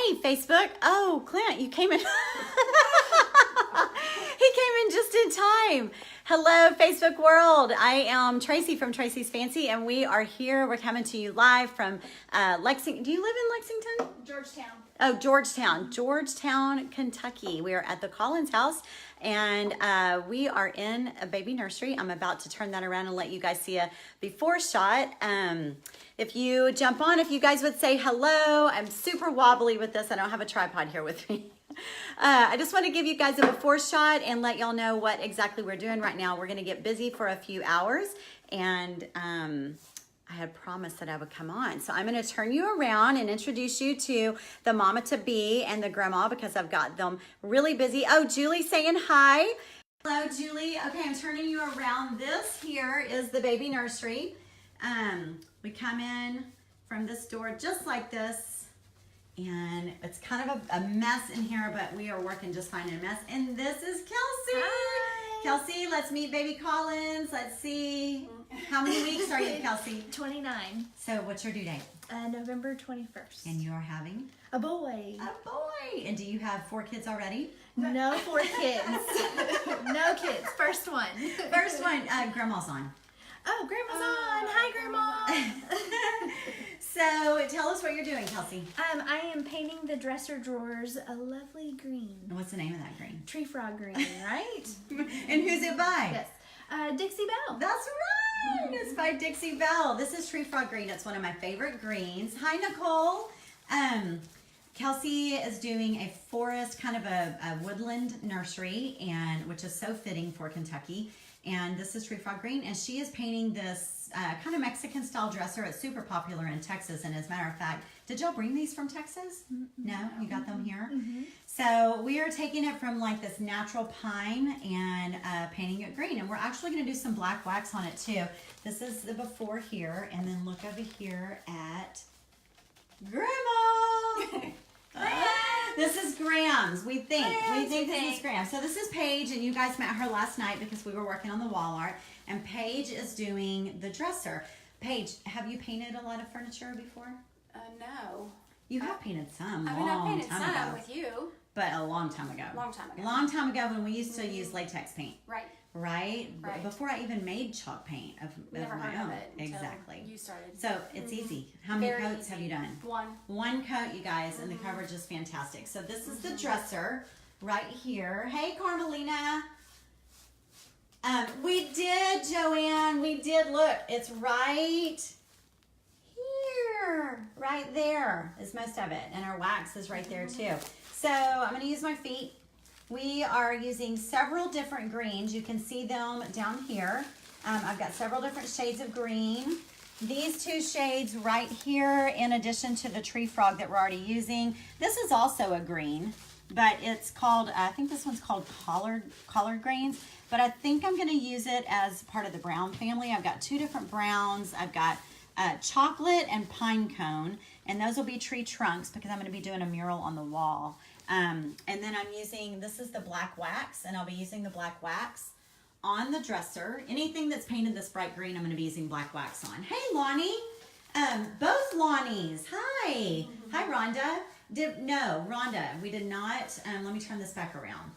Hey, Facebook. Oh, Clint, you came in. He came in just in time. Hello, Facebook world. I am Tracey from Tracey's Fancy, and we are here. We're coming to you live from Lexington. Do you live in Lexington? Georgetown. Oh, Georgetown, Kentucky. We are at the Collins house, and we are in a baby nursery. I'm about to turn that around and let you guys see a before shot. If you jump on, if you guys would say hello. I'm super wobbly with this. I don't have a tripod here with me. I just want to give you guys a before shot and let y'all know what exactly we're doing right now. We're going to get busy for a few hours, and I had promised that I would come on. So I'm going to turn you around and introduce you to the mama to be and the grandma because I've got them really busy. Oh, Julie saying hi. Hello, Julie. Okay, I'm turning you around. This here is the baby nursery. We come in from this door just like this, and it's kind of a mess in here, but we are working just fine in a mess. And this is Kelsey. Hi. Kelsey, let's meet baby Collins. Let's see. How many weeks are you, Kelsey? 29. So what's your due date? November 21st. And you are having? A boy. A boy. And do you have 4 kids already? No 4 kids. No kids. First one. First one, grandma's on. Oh, grandma's on. Hi, grandma. So tell us what you're doing, Kelsey. I am painting the dresser drawers a lovely green. And what's the name of that green? Tree frog green, right? And who's it by? Yes. Dixie Belle. That's right. It's by Dixie Belle. This is Tree Frog Green. It's one of my favorite greens. Hi, Nicole. Kelsey is doing a forest, kind of a woodland nursery, and which is so fitting for Kentucky. And this is Tree Frog Green, and she is painting this kind of Mexican style dresser. It's super popular in Texas, and as a matter of fact, did y'all bring these from Texas? No, you got them here? So we are taking it from like this natural pine and painting it green, and we're actually going to do some black wax on it too. This is the before here, and then look over here at Grandma. This is Graham's, we think. We think this is Graham. So this is Paige, and you guys met her last night because we were working on the wall art, and Paige is doing the dresser. Paige, have you painted a lot of furniture before? No. You have painted some. I mean, I painted some with you. But a long time ago. Long time ago. Long time ago when we used to use latex paint. Right. Right? Right. Before I even made chalk paint of Never my heard own. of it until Exactly. you started. So it's easy. How many Very coats easy. have you done? One Coat, you guys, and the coverage is fantastic. So this is the dresser right here. Hey, Carmelina. We did, Joanne. We did. Look, it's right here. Right there is most of it. And our wax is right there too. So I'm going to use my feet. We are using several different greens. You can see them down here. I've got several different shades of green. These 2 shades right here, in addition to the tree frog that we're already using. This is also a green, but it's called, I think this one's called collard greens, but I think I'm going to use it as part of the brown family. I've got 2 different browns. I've got chocolate and pine cone, and those will be tree trunks because I'm going to be doing a mural on the wall. And then I'm using, this is the black wax, and I'll be using the black wax on the dresser. Anything that's painted this bright green, I'm going to be using black wax on. Hey, Lonnie. Both Lonnies. Hi. Hi, Rhonda. Rhonda, we did not. Let me turn this back around.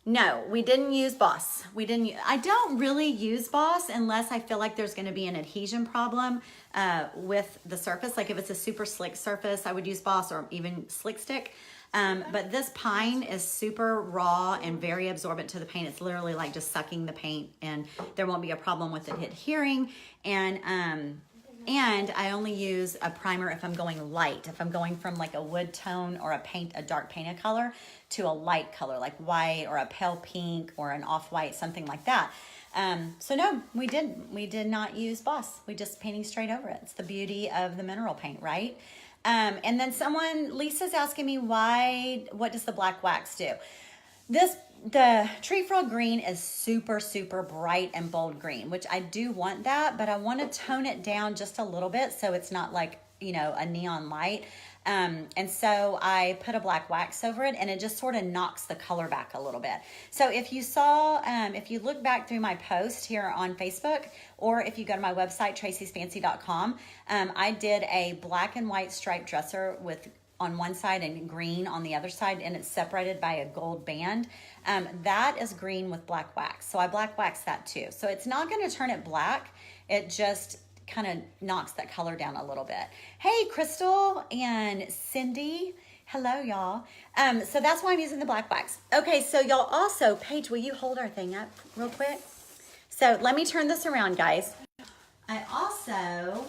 No, we didn't use Boss. I don't really use Boss unless I feel like there's going to be an adhesion problem with the surface. Like if it's a super slick surface, I would use Boss or even Slick Stick. But this pine is super raw and very absorbent to the paint. It's literally like just sucking the paint, and there won't be a problem with it adhering. And I only use a primer if I'm going light. If I'm going from like a wood tone or a dark painted color to a light color like white or a pale pink or an off-white, something like that. So no, we did not use Boss. We just painting straight over it. It's the beauty of the mineral paint, right? And then Lisa's asking me what does the black wax do? The tree frog green is super, super bright and bold green, which I do want that, but I want to tone it down just a little bit so it's not like, you know, a neon light. And so I put a black wax over it, and it just sort of knocks the color back a little bit. So if you saw, if you look back through my post here on Facebook, or if you go to my website, traceysfancy.com, I did a black and white striped dresser with on one side and green on the other side, and it's separated by a gold band. That is green with black wax. So I black wax that too. So it's not going to turn it black. It just kind of knocks that color down a little bit. Hey, Crystal and Cindy. Hello, y'all. So that's why I'm using the black wax. Okay, so y'all also, Paige, will you hold our thing up real quick? So let me turn this around, guys. I also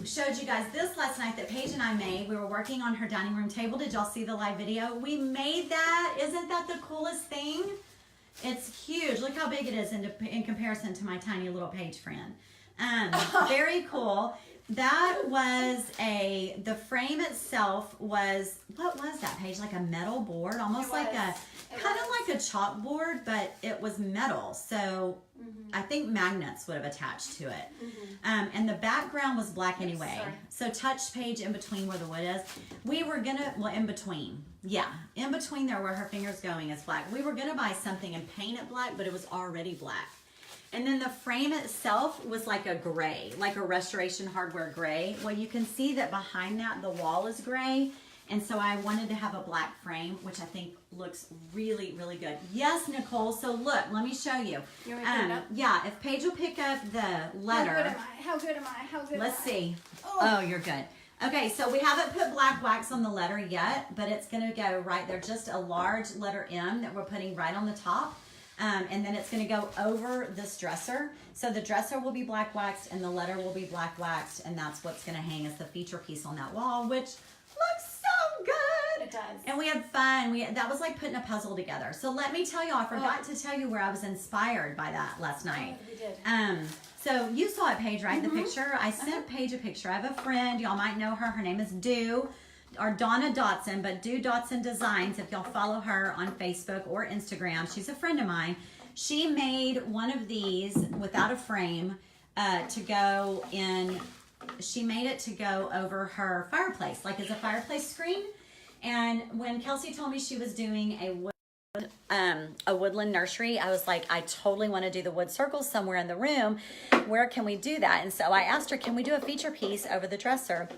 showed you guys this last night that Paige and I made. We were working on her dining room table. Did y'all see the live video? We made that. Isn't that the coolest thing? It's huge. Look how big it is in comparison to my tiny little Paige friend. Very cool. That was the frame itself was, what was that, Paige? Like a metal board, almost like kind of like a chalkboard, but it was metal. So I think magnets would have attached to it. And the background was black anyway. So touch Paige in between where the wood is. We were gonna, well, in between. Yeah, in between there where her finger's going is black. We were gonna buy something and paint it black, but it was already black. And then the frame itself was like a gray, like a Restoration Hardware gray. Well, you can see that behind that, the wall is gray. And so I wanted to have a black frame, which I think looks really, really good. Yes, Nicole. So look, let me show you. You want me to put it up? Yeah, if Paige will pick up the letter. How good am I? How good am I? How good Let's am see. Oh, you're good. Okay, so we haven't put black wax on the letter yet, but it's going to go right there. Just a large letter M that we're putting right on the top. And then it's going to go over this dresser. So the dresser will be black waxed and the letter will be black waxed. And that's what's going to hang as the feature piece on that wall, which looks so good. It does. And we had fun. That was like putting a puzzle together. So let me tell you, I forgot to tell you where I was inspired by that last night. We did. So you saw it, Paige, right? The picture. I sent Paige a picture. I have a friend. Y'all might know her. Her name is Dew. Or Donna Dotson, but Do Dotson Designs, if y'all follow her on Facebook or Instagram. She's a friend of mine. She made one of these without a frame to go in. She made it to go over her fireplace, like as a fireplace screen. And when Kelsey told me she was doing a Woodland Nursery, I was like, I totally want to do the wood circles somewhere in the room. Where can we do that? And so I asked her, can we do a feature piece over the dresser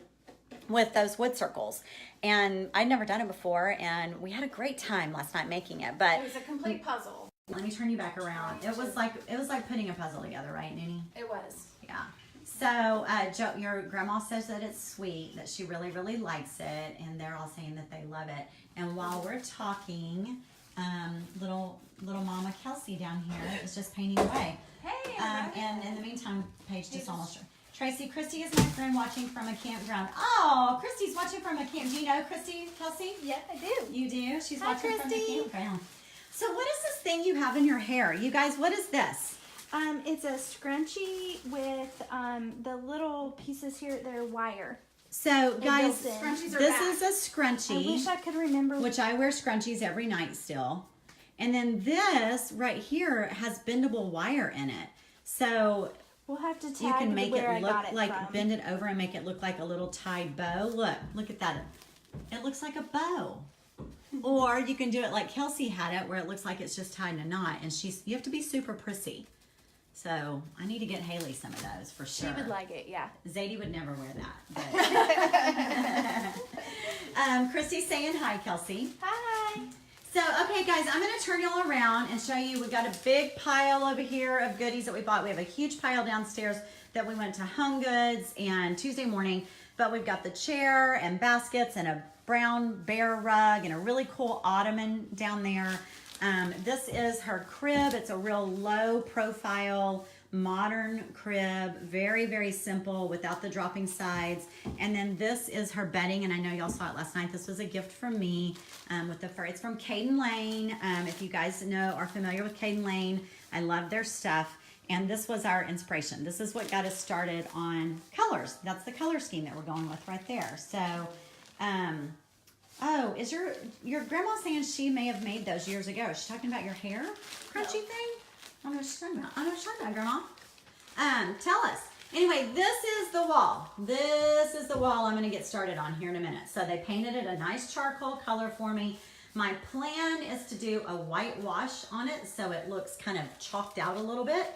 with those wood circles? And I'd never done it before, and we had a great time last night making it. But It was a complete puzzle. let me turn you back around. It was like putting a puzzle together, right, Noonie? It was. Yeah. So Joe, your grandma says that it's sweet, that she really, really likes it, and they're all saying that they love it. And while we're talking, little Mama Kelsey down here is just painting away. Hey. And in the meantime, Paige just almost. Tracy, Christy is my friend watching from a campground. Oh, Christy's watching from a camp. Do you know Christy, Kelsey? Yes, I do. You do? She's Hi, watching from the Christy. campground. So what is this thing you have in your hair? You guys, what is this? It's a scrunchie with the little pieces here. They're wire. So guys, built in. Scrunchies are this back. is a scrunchie. I wish I could remember. Which I wear scrunchies every night still. And then this right here has bendable wire in it. So we'll have to tag you can make where it I look got it like, from. bend it over and make it look like a little tied bow. Look at that. It looks like a bow. Or you can do it like Kelsey had it, where it looks like it's just tied in a knot. And you have to be super prissy. So I need to get Haley some of those for sure. She would like it, yeah. Zadie would never wear that. But. Christy's saying hi, Kelsey. Hi. So, okay, guys, I'm going to turn y'all around and show you. We've got a big pile over here of goodies that we bought. We have a huge pile downstairs that we went to Home Goods and Tuesday morning. But we've got the chair and baskets and a brown bear rug and a really cool ottoman down there. This is her crib. It's a real low profile, modern crib. Very, very simple without the dropping sides. And then this is her bedding. And I know y'all saw it last night. This was a gift from me with the fur. It's from Caden Lane. If you guys are familiar with Caden Lane, I love their stuff. And this was our inspiration. This is what got us started on colors. That's the color scheme that we're going with right there. So, Oh, is your grandma saying she may have made those years ago? Is she talking about your hair crunchy thing? I don't know what she's talking about. I don't know what she's talking about, Grandma. Tell us. Anyway, this is the wall. This is the wall I'm going to get started on here in a minute. So they painted it a nice charcoal color for me. My plan is to do a whitewash on it so it looks kind of chalked out a little bit.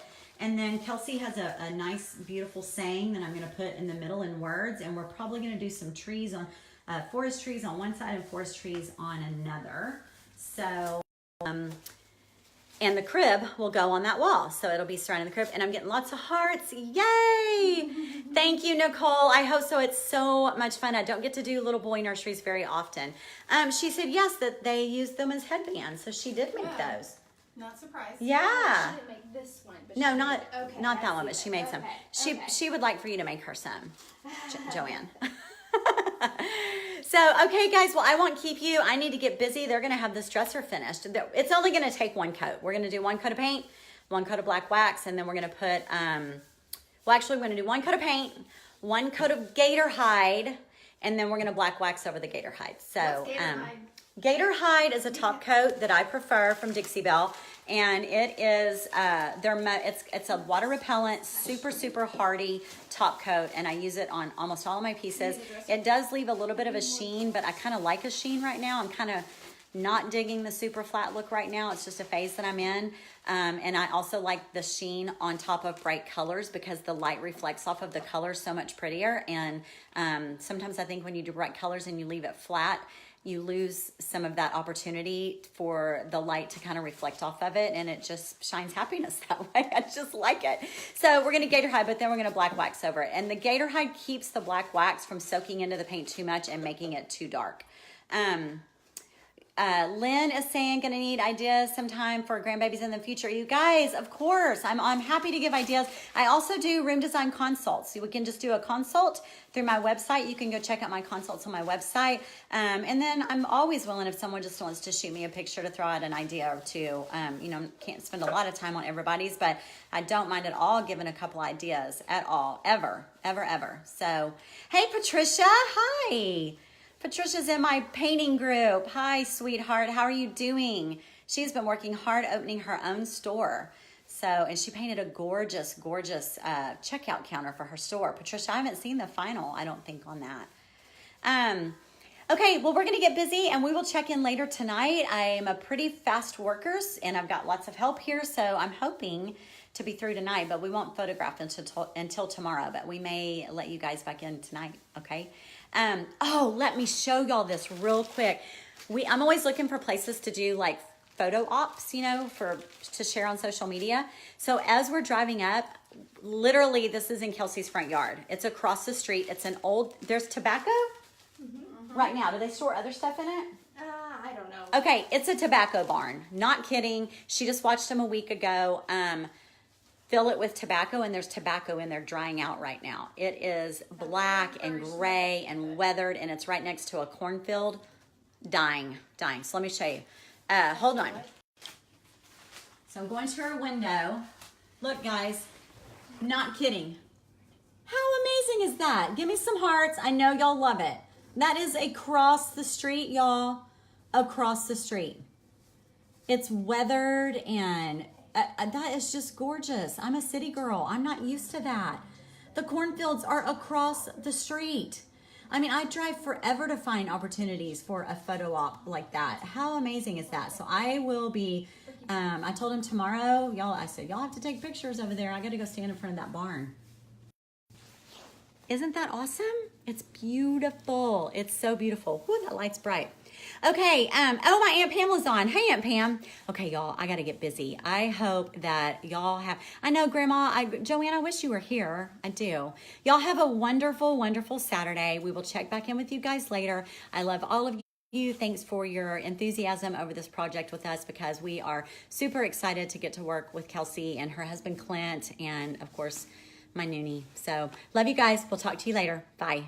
And then Kelsey has a nice, beautiful saying that I'm going to put in the middle in words. And we're probably going to do some trees on, forest trees on one side and forest trees on another. So, and the crib will go on that wall. So it'll be surrounding the crib. And I'm getting lots of hearts. Yay! Thank you, Nicole. I hope so. It's so much fun. I don't get to do little boy nurseries very often. She said yes, that they use them as headbands. So she did make those. Not surprised. She Yeah. didn't make this one. But No, she not did. Okay, not I that one, see but she it. made some. Okay, She would like for you to make her some, Joanne. So, okay, guys, well, I won't keep you. I need to get busy. They're going to have this dresser finished. It's only going to take one coat. We're going to do one coat of paint, one coat of black wax, and then we're going to put, well, actually, we're going to do one coat of paint, one coat of gator hide, and then we're going to black wax over the gator hide. So, What's gator hide? Gator hide is a top coat that I prefer from Dixie Belle, and it is it's a water repellent, super hardy top coat, and I use it on almost all of my pieces. It does leave a little bit of a sheen, but I kind of like a sheen right now. I'm kind of not digging the super flat look right now. It's just a phase that I'm in, and I also like the sheen on top of bright colors because the light reflects off of the colors so much prettier. And sometimes I think when you do bright colors and you leave it flat, you lose some of that opportunity for the light to kind of reflect off of it, and it just shines happiness that way. I just like it. So we're going to gator hide, but then we're going to black wax over it. And the gator hide keeps the black wax from soaking into the paint too much and making it too dark. Lynn is saying, gonna need ideas sometime for grandbabies in the future. You guys, of course, I'm happy to give ideas. I also do room design consults. So we can just do a consult through my website. You can go check out my consults on my website. And then I'm always willing if someone just wants to shoot me a picture to throw out an idea or two. You know, can't spend a lot of time on everybody's, but I don't mind at all giving a couple ideas at all, ever. So, hey, Patricia, hi. Patricia's in my painting group. Hi, sweetheart. How are you doing? She's been working hard opening her own store. So, and she painted a gorgeous checkout counter for her store. Patricia, I haven't seen the final, I don't think, on that. Okay, well, we're going to get busy and we will check in later tonight. I'm a pretty fast worker and I've got lots of help here. So I'm hoping to be through tonight, but we won't photograph until tomorrow, but we may let you guys back in tonight, okay? Oh, let me show y'all this real quick. I'm always looking for places to do like photo ops, you know, to share on social media. So as we're driving up, literally this is in Kelsey's front yard. It's across the street. It's an old, there's tobacco right now. Do they store other stuff in it? I don't know. Okay, it's a tobacco barn. Not kidding. She just watched them a week ago. Fill it with tobacco, and there's tobacco in there drying out right now. It is black and gray and weathered, and it's right next to a cornfield. Dying. So let me show you. Hold on. So I'm going to her window. Look, guys, not kidding. How amazing is that? Give me some hearts. I know y'all love it. That is across the street, y'all. Across the street. It's weathered and that is just gorgeous. I'm a city girl. I'm not used to that. The cornfields are across the street. I mean, I drive forever to find opportunities for a photo op like that. How amazing is that? So I will be, I told him tomorrow, I said, y'all have to take pictures over there. I got to go stand in front of that barn. Isn't that awesome? It's beautiful. It's so beautiful. Whew, that light's bright. Okay, oh, my Aunt Pamela's on. Hey, Aunt Pam. Okay, y'all, I got to get busy. I hope that y'all have, I know, Grandma, Joanne, I wish you were here. I do. Y'all have a wonderful Saturday. We will check back in with you guys later. I love all of you. Thanks for your enthusiasm over this project with us because we are super excited to get to work with Kelsey and her husband, Clint, and, of course, my noonie. So, love you guys. We'll talk to you later. Bye.